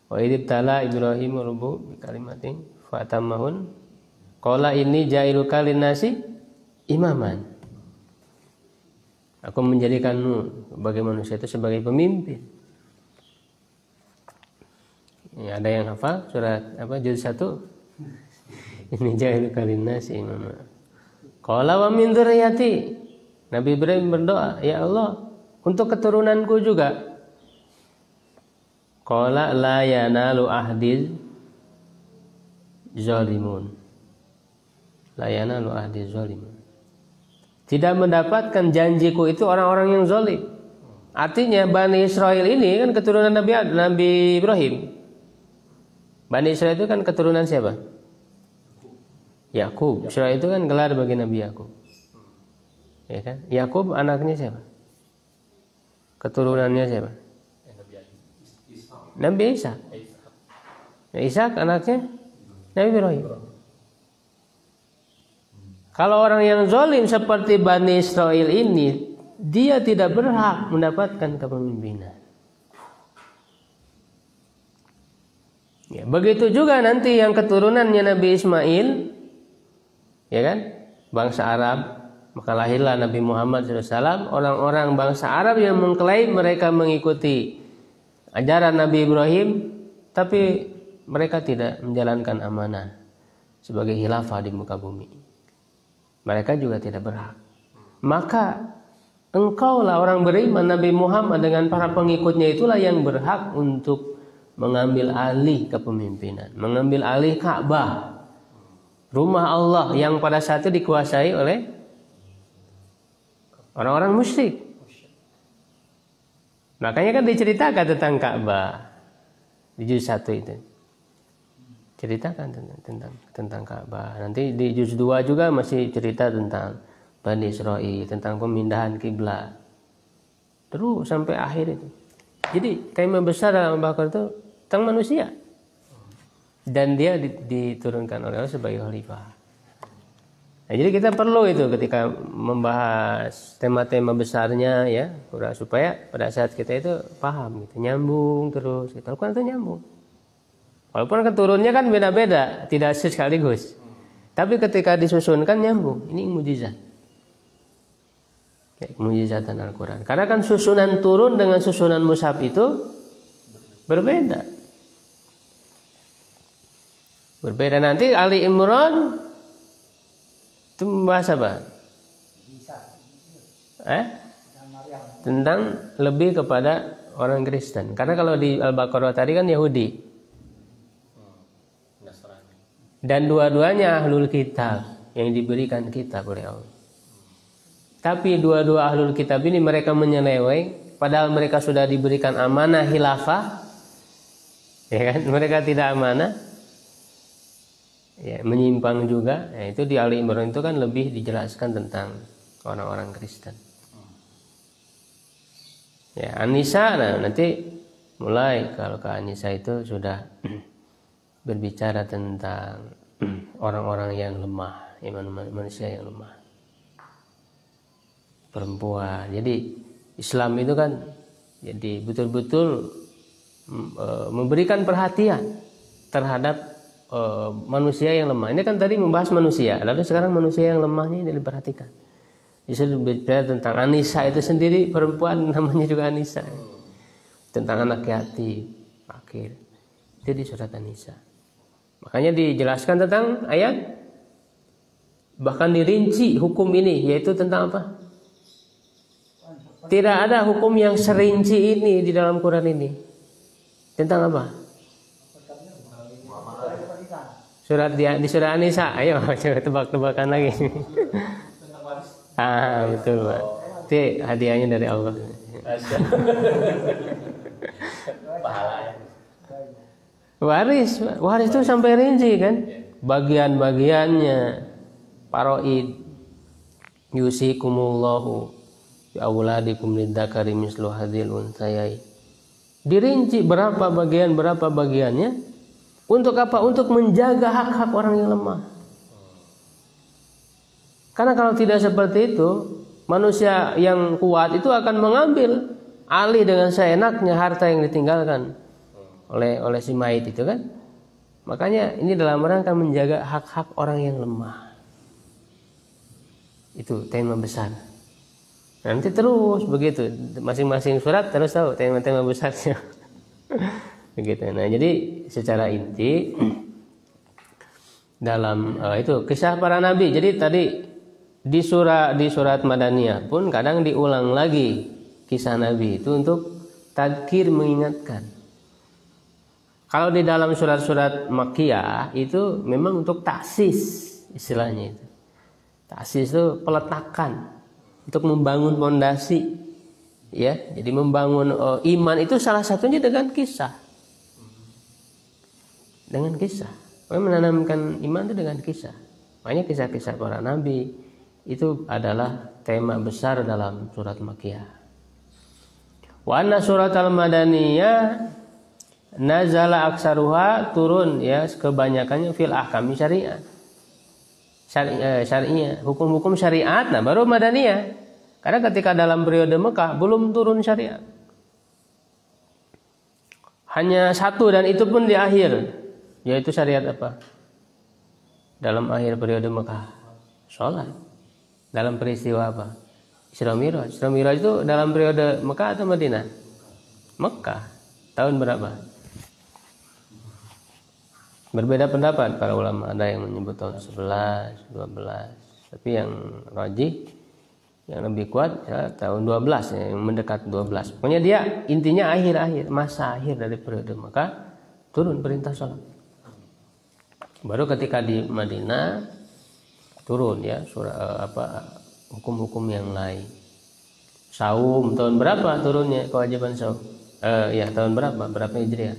Wa idibtala Ibrahim rabbuhu bi kalimatin fa atammahun qala inni ja'iluka linnasi imaman. Aku menjadikanmu bagi manusia itu sebagai pemimpin. Ya, ada yang hafal surat apa juz 1? Inni ja'iluka linnasi imaman. Qala wa min dzurriyyati. Nabi Ibrahim berdoa, ya Allah, untuk keturunanku juga. Qala la yanalu ahdiz zalimun. La yanalu ahdiz zalimun. Tidak mendapatkan janjiku itu orang-orang yang zalim. Artinya Bani Israel ini kan keturunan Nabi Ibrahim. Bani Israel itu kan keturunan siapa? Yakub. Israel itu kan gelar bagi Nabi Yakub. Ya kan? Yakub anaknya siapa? Keturunannya siapa? Nabi Isa. Isa anaknya Nabi Ibrahim. Kalau orang yang zalim seperti Bani Israel ini dia tidak berhak mendapatkan kepemimpinan. Ya, begitu juga nanti yang keturunannya Nabi Ismail, ya kan, bangsa Arab, maka lahirlah Nabi Muhammad SAW. Orang-orang bangsa Arab yang mengklaim mereka mengikuti ajaran Nabi Ibrahim, tapi mereka tidak menjalankan amanah sebagai khilafah di muka bumi. Mereka juga tidak berhak. Maka engkaulah orang beriman, Nabi Muhammad dengan para pengikutnya itulah yang berhak untuk mengambil alih kepemimpinan, mengambil alih Ka'bah, rumah Allah yang pada saat itu dikuasai oleh orang-orang musyrik. Makanya kan diceritakan tentang Ka'bah di juz 1 itu. Ceritakan tentang Ka'bah. Nanti di juz 2 juga masih cerita tentang Bani Israil, tentang pemindahan kiblat. Terus sampai akhir itu. Jadi tema besar dalam Al-Baqarah itu tentang manusia. Dan dia diturunkan oleh Allah sebagai khalifah. Nah, jadi kita perlu itu ketika membahas tema-tema besarnya ya, supaya pada saat kita itu paham gitu, nyambung terus. Kita Al-Quran itu nyambung. Walaupun keturunnya kan beda-beda, tidak sekaligus. Tapi ketika disusunkan nyambung. Ini mukjizat. Mukjizatan Al-Quran. Karena kan susunan turun dengan susunan mushaf itu berbeda. Berbeda. Nanti Ali Imran itu membahas apa? Tentang lebih kepada orang Kristen. Karena kalau di Al-Baqarah tadi kan Yahudi. Dan dua-duanya ahlul kitab yang diberikan kitab oleh Allah. Tapi dua-dua ahlul kitab ini mereka menyeleweng, padahal mereka sudah diberikan amanah khilafah, ya kan? Mereka tidak amanah, ya, menyimpang juga. Ya, itu di Ali Imran itu kan lebih dijelaskan tentang orang-orang Kristen. Ya, An-Nisa, nah nanti mulai kalau ke An-Nisa itu sudah berbicara tentang orang-orang yang lemah, manusia yang lemah, perempuan. Jadi Islam itu kan jadi betul-betul memberikan perhatian terhadap manusia yang lemah. Ini kan tadi membahas manusia, lalu sekarang manusia yang lemahnya ini diperhatikan. Disuruh bicara tentang An-Nisa itu sendiri, perempuan namanya juga An-Nisa, tentang anak yatim, fakir. Itu di surat An-Nisa. Makanya dijelaskan tentang ayat, bahkan dirinci hukum ini, yaitu tentang apa? Tidak ada hukum yang serinci ini di dalam Quran ini. Tentang apa? Surat di surah An-Nisa. Ayo coba tebak-tebakan lagi. Betul Pak. Itu hadiahnya dari Allah. Pahala ya. Waris itu sampai rinci kan, bagian-bagiannya. Paroid, yusikumullahu bi auladikum lidzakari mislu hadzal unsayai. Dirinci berapa bagiannya. Untuk apa? Untuk menjaga hak-hak orang yang lemah. Karena kalau tidak seperti itu, manusia yang kuat itu akan mengambil alih dengan seenaknya harta yang ditinggalkan oleh si mayit itu kan. Makanya ini dalam rangka menjaga hak-hak orang yang lemah. Itu tema besar. Nanti terus begitu, masing-masing surat terus tahu tema-tema besarnya. Begitu. Nah, jadi secara inti dalam itu kisah para nabi. Jadi tadi di surat Madaniyah pun kadang diulang lagi kisah nabi itu untuk tadzkir, mengingatkan. Kalau di dalam surat-surat Makkiyah itu memang untuk taksis, istilahnya itu. Taksis itu peletakan, untuk membangun fondasi, ya. Jadi membangun iman itu salah satunya dengan kisah. Dengan kisah. Menanamkan iman itu dengan kisah. Makanya kisah-kisah para nabi itu adalah tema besar dalam surat Makkiyah. Wa anna surat al-Madaniyah nazala aksaruha, turun ya kebanyakannya fil ahkam syariah. Syariah, hukum-hukum syariat. Nah, baru Madaniyah. Karena ketika dalam periode Mekah belum turun syariat. Hanya satu dan itu pun di akhir, yaitu syariat apa? Dalam akhir periode Mekah, sholat. Dalam peristiwa apa? Isra Mi'raj. Isra Mi'raj itu dalam periode Mekah atau Madinah? Mekah. Tahun berapa? Berbeda pendapat para ulama. Ada yang menyebut tahun 11, 12. Tapi yang rajih, yang lebih kuat ya, tahun 12, yang mendekat 12. Pokoknya dia intinya akhir-akhir, masa akhir dari periode Mekah turun perintah sholat. Baru ketika di Madinah turun ya hukum-hukum yang lain. Saum tahun berapa turunnya kewajiban saum? Ya tahun berapa? Berapa Hijriah?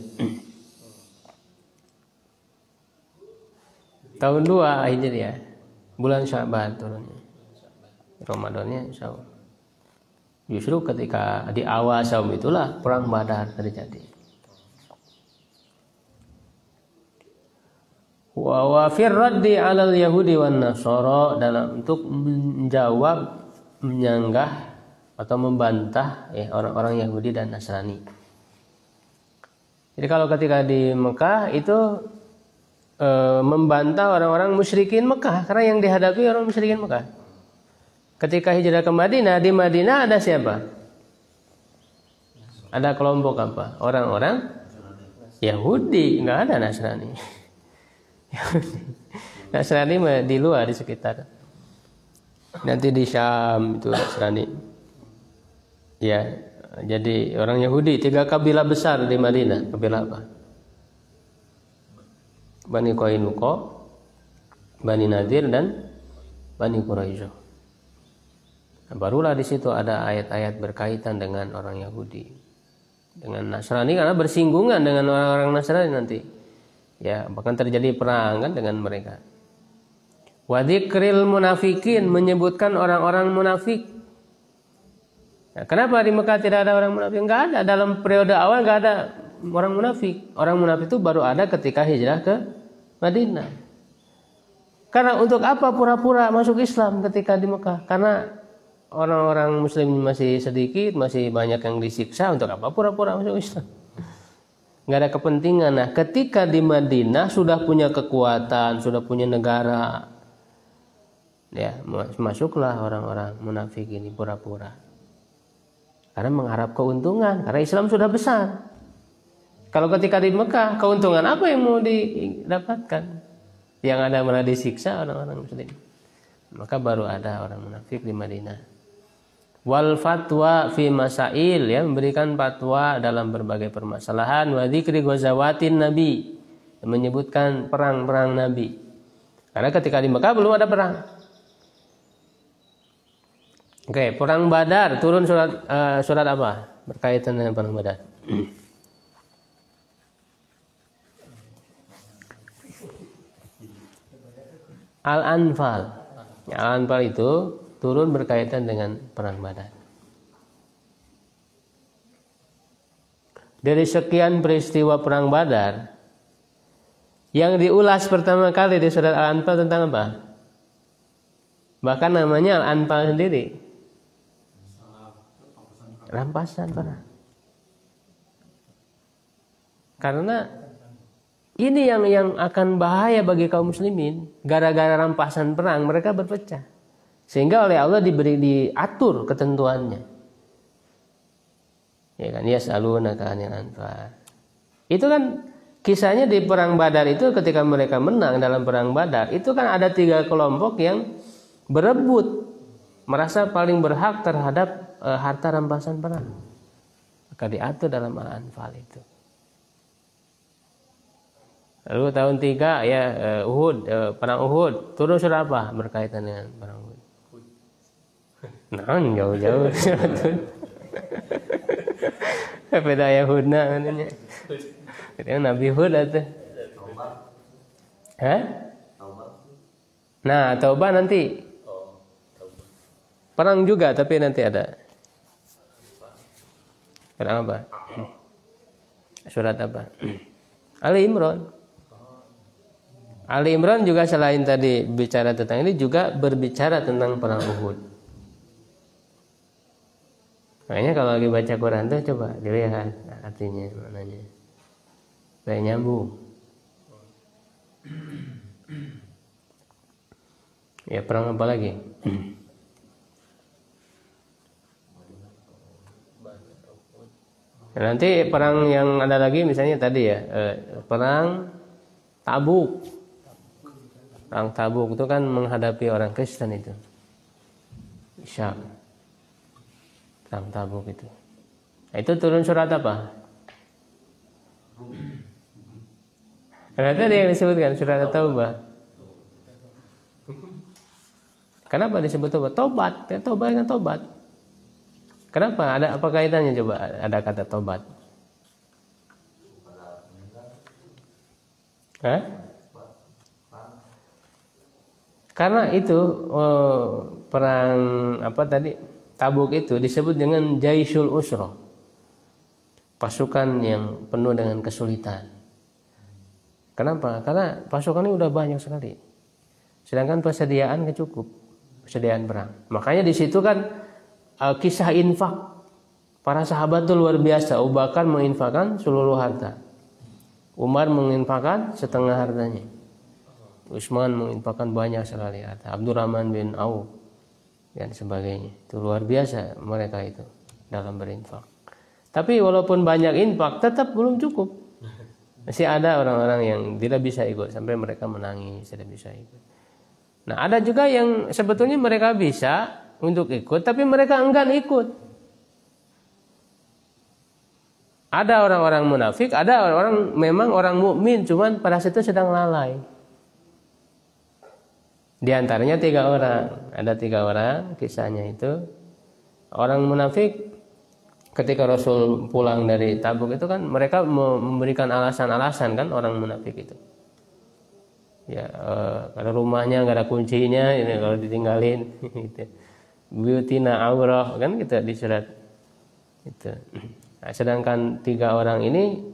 Tahun 2 Hijriah. Bulan Sya'ban turunnya. Ramadannya saum. Justru ketika di awal saum itulah perang Badar terjadi. Wa fir raddi 'alal yahudi wan nasara, dalam untuk menjawab, menyanggah atau membantah ya orang-orang Yahudi dan Nasrani. Jadi kalau ketika di Mekah itu membantah orang-orang musyrikin Mekah, karena yang dihadapi orang musyrikin Mekah. Ketika hijrah ke Madinah, di Madinah ada siapa? Ada kelompok apa? Orang-orang Yahudi, nggak ada Nasrani. Nasrani di luar, di sekitar. Nanti di Syam itu Nasrani. Ya, jadi orang Yahudi 3 kabilah besar di Madinah. Kabilah apa? Bani Qainuqa, Bani Nadir dan Bani Quraisyah. Nah, barulah di situ ada ayat-ayat berkaitan dengan orang Yahudi, dengan Nasrani, karena bersinggungan dengan orang-orang Nasrani nanti. Ya, bahkan terjadi perang kan dengan mereka. Wa dzikril munafikin, menyebutkan orang-orang munafik. Nah, kenapa di Mekah tidak ada orang munafik? Enggak ada, dalam periode awal enggak ada orang munafik. Orang munafik itu baru ada ketika hijrah ke Madinah. Karena untuk apa pura-pura masuk Islam ketika di Mekah? Karena orang-orang muslim masih sedikit, masih banyak yang disiksa. Untuk apa pura-pura masuk Islam? Nggak ada kepentingan. Nah, ketika di Madinah sudah punya kekuatan, sudah punya negara, ya masuklah orang-orang munafik ini pura-pura. Karena mengharap keuntungan, karena Islam sudah besar. Kalau ketika di Mekah, keuntungan apa yang mau didapatkan? Yang ada malah disiksa orang-orang muslim. Maka baru ada orang munafik di Madinah. Wal fatwa fi masail, ya, memberikan fatwa dalam berbagai permasalahan. Wa dzikri ghazawatin nabi, menyebutkan perang-perang nabi. Karena ketika di Mekah belum ada perang. Oke, perang Badar turun surat apa berkaitan dengan perang Badar? Al-Anfal. Al-Anfal itu turun berkaitan dengan perang Badar. Dari sekian peristiwa perang Badar, yang diulas pertama kali di surat Al-Anfal tentang apa? Bahkan namanya Al-Anfal sendiri, rampasan perang. Karena ini yang akan bahaya bagi kaum muslimin. Gara-gara rampasan perang mereka berpecah. Sehingga oleh Allah diatur ketentuannya. Ya kan, yas'alunaka 'anil anfal. Itu kan kisahnya di perang Badar itu, ketika mereka menang dalam perang Badar, itu kan ada 3 kelompok yang berebut, merasa paling berhak terhadap harta rampasan perang. Maka diatur dalam Al-Anfal itu. Lalu tahun 3 ya Uhud, perang Uhud, turun surah apa berkaitan dengan perang Uhud? Nah, jauh-jauh. Beda Yahudna katanya. Itu Nabi Hud atau? Hah? Nah, Taubah nanti. Perang juga tapi nanti ada. Perang apa? Surat apa? Ali Imran. Ali Imran juga selain tadi bicara tentang ini, juga berbicara tentang perang Uhud. Makanya kalau lagi baca Quran tuh coba dilihat artinya mananya. Supaya nyambung. Ya perang apa lagi? Nanti perang yang ada lagi misalnya tadi ya, perang Tabuk. Perang Tabuk itu kan menghadapi orang Kristen itu. Syam. Perang Tabuk itu. Nah, itu turun surat apa? Karena tadi yang disebutkan surat Taubah. Kenapa disebut tobat? Tobat, ya, tobat kan tobat. Kenapa? Ada apa kaitannya coba? Ada kata tobat. Hah? Karena itu perang apa tadi? Tabuk itu disebut dengan Jaisul Usra. Pasukan yang penuh dengan kesulitan. Kenapa? Karena pasukannya udah banyak sekali. Sedangkan persediaan nggak cukup. Persediaan perang. Makanya di situ kan kisah infak para sahabat itu luar biasa. Abu Bakar menginfakkan seluruh harta, Umar menginfakkan setengah hartanya, Utsman menginfakkan banyak sekali harta, Abdurrahman bin Auf dan sebagainya. Itu luar biasa mereka itu dalam berinfak. Tapi walaupun banyak infak tetap belum cukup. Masih ada orang-orang yang tidak bisa ikut sampai mereka menangis tidak bisa ikut. Nah ada juga yang sebetulnya mereka bisa untuk ikut, tapi mereka enggan ikut. Ada orang-orang munafik, ada orang memang orang mukmin, cuman pada situ sedang lalai. Di antaranya 3 orang, ada 3 orang kisahnya itu. Orang munafik ketika Rasul pulang dari Tabuk itu kan mereka memberikan alasan-alasan kan orang munafik itu. Ya, kalau rumahnya nggak ada kuncinya, ini kalau ditinggalin, gitu. Buyutina aurah kan gitu di surat itu. Nah, sedangkan 3 orang ini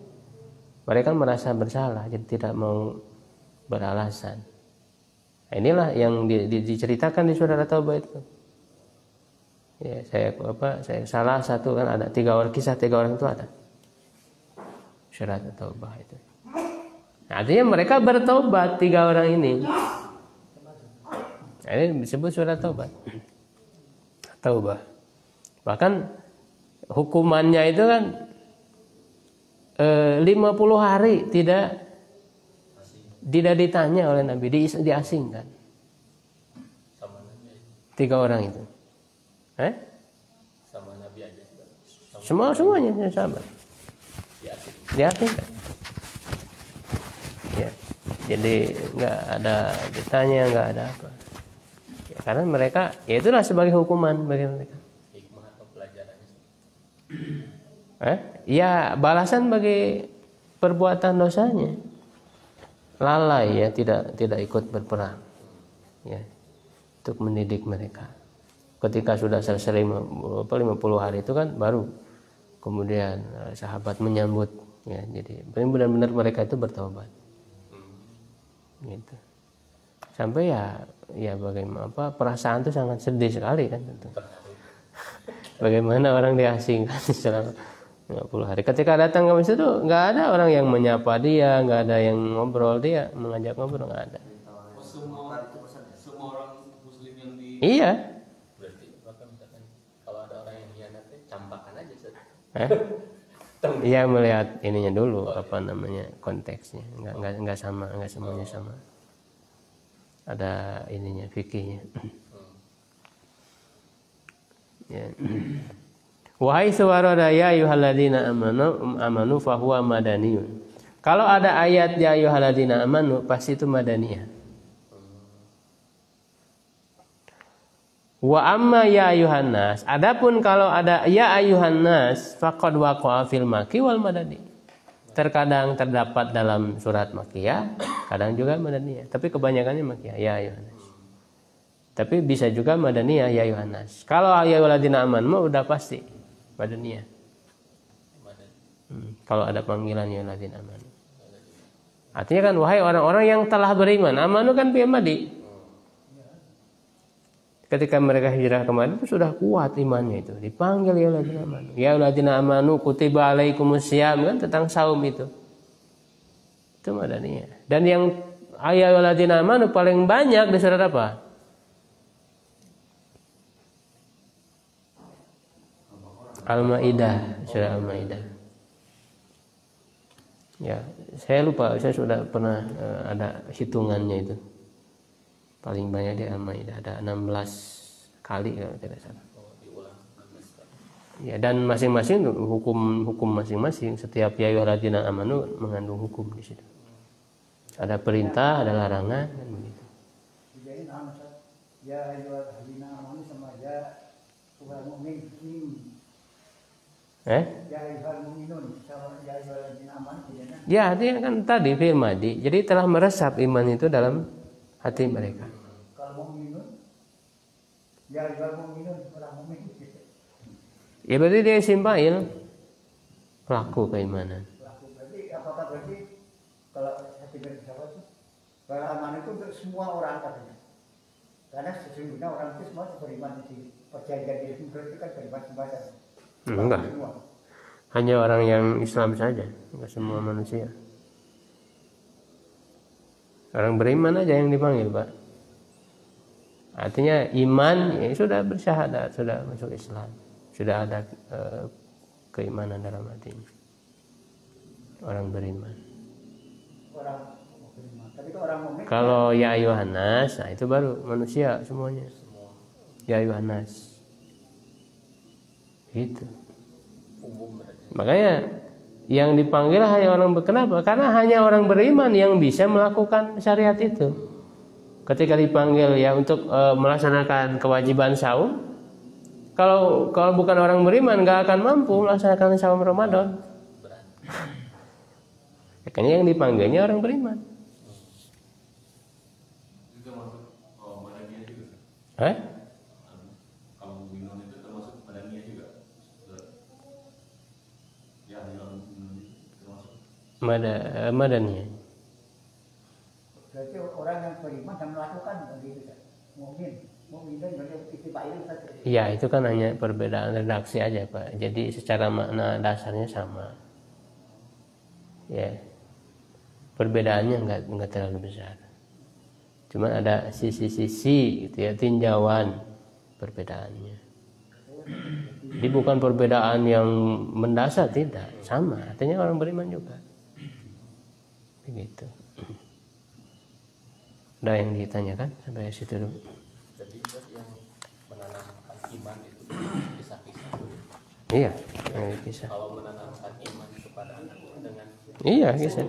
mereka merasa bersalah, jadi tidak mau beralasan. Nah, inilah yang diceritakan di surat At-Taubah itu. Ya, saya salah satu kan ada 3 orang, kisah 3 orang itu ada. Surat At-Taubah itu. Nah, artinya mereka bertobat 3 orang ini. Nah, ini disebut surat Taubah. Taubah. Bahkan hukumannya itu kan 50 hari tidak ditanya oleh Nabi, diasingkan. 3 orang itu. Sama Nabi aja. Semuanya sahabat. Diasingkan. Ya. Jadi nggak ada ditanya, nggak ada apa. Ya, karena mereka, ya itulah sebagai hukuman bagi mereka. Hikmah atau pelajarannya? Ya balasan bagi perbuatan dosanya. Lalai ya, tidak ikut berperang. Ya, untuk mendidik mereka. Ketika sudah selesai 50 hari itu kan baru kemudian sahabat menyambut. Ya, jadi benar-benar mereka itu bertobat. Gitu. Sampai ya bagaimana perasaan itu sangat sedih sekali kan tentu. Bagaimana orang diasingkan selama 50 hari. Ketika datang ke masjid itu nggak ada orang yang menyapa dia, nggak ada yang ngobrol, dia mengajak ngobrol, nggak ada. Semua orang muslim yang di Iya. Berarti misalkan kalau ada orang yang hianat campakan aja. Iya melihat ininya dulu apa namanya konteksnya, nggak sama, nggak semuanya sama. Ada ininya fikihnya. Ya. Wahai suwarada ya ayyuhalladzina amanu fahuwa madaniyun. Kalau ada ayat ya ayyuhalladzina amanu pasti itu madaniyah. Wa amma ya ayyuhan nas, adapun kalau ada ya ayyuhan nas faqad waqa'a fil makki wal madani. Terkadang terdapat dalam surat Makkiyah, kadang juga madaniyah, tapi kebanyakannya Makkiyah ya ayyuhan nas. Tapi bisa juga madaniyah ya ayyuhan nas. Kalau ya ayyuhalladzina amanu udah pasti madaniyah. Kalau ada panggilan ya ayyuhalladzina amanu. Artinya kan wahai orang-orang yang telah beriman, amanu kan fi'il madhi. ketika mereka hijrah ke Madinah sudah kuat imannya itu. Dipanggil ya alladzina amanu. Ya alladzina amanu kutiba alaikumusiyam, kan tentang saum itu. Itu Madaniyah. Dan yang ya alladzina amanu paling banyak di surat apa? Al-Maidah, surah Al-Maidah. Ya, saya lupa, saya sudah pernah ada hitungannya itu. Paling banyak di Al-Maidah ada 16 kali kalau tidak salah. Ya, dan masing-masing hukum masing-masing, setiap ya ayyuhalladzina amanu mengandung hukum di situ. Ada perintah, ada larangan dan begitu. Ya ayyuhalladzina amanu sama ya mu'min. Ya ayyuhal mu'minun sama ya ayyuhalladzina amanu. Ya, artinya kan tadi fi'il madhi. Jadi telah meresap iman itu dalam hati mereka. Kalau mu'minun ya ayyuhal mu'minun orang mukmin. Ya berarti dia isim fa'il, pelaku keimanan. Pelaku berarti apakah berarti kalau hati bersahabat itu kalau aman itu untuk semua orang katanya. Karena sesungguhnya orang itu semua beriman di perjanjian itu berarti kan beriman semua. Enggak. Hanya orang yang Islam saja, enggak semua manusia. Orang beriman aja yang dipanggil, Pak. Artinya iman ya sudah bersyahadat, sudah masuk Islam. Sudah ada keimanan dalam hatinya. Orang beriman. Orang beriman. Tapi orang mukmin. Kalau ya ayyuhan nas, nah itu baru manusia semuanya. Ya ayyuhan nas. Gitu. Makanya yang dipanggil hanya orang kenapa? Karena hanya orang beriman yang bisa melakukan syariat itu. Ketika dipanggil ya untuk melaksanakan kewajiban saum, kalau bukan orang beriman nggak akan mampu melaksanakan saum Ramadan. Makanya yang dipanggilnya orang beriman. Itu termasuk Madaniyah juga. Kalau minum itu termasuk Madaniyah juga. Ya, yang termasuk Madaniyah. Berarti orang yang beriman dan melakukan begitu kan. Mukmin dan ittiba'i saja. Ya itu kan hanya perbedaan redaksi aja Pak. Jadi secara makna dasarnya sama. Ya perbedaannya nggak terlalu besar. Cuma ada sisi-sisi gitu ya, tinjauan perbedaannya. Jadi bukan perbedaan yang mendasar, tidak, sama. Artinya orang beriman juga. Begitu. Ada yang ditanyakan sampai situ dulu. Jadi yang menanamkan iman itu kisah-kisah. Iya, kisah. Kalau menanamkan iman kepada anak dengan Iya, kisah.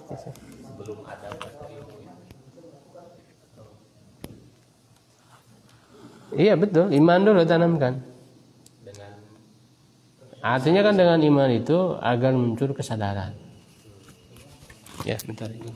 Kisah. sebelum ada ilmu itu. Iya betul, iman dulu tanamkan. Dengan Artinya kan dengan iman itu agar muncul kesadaran. Ya, bentar ini.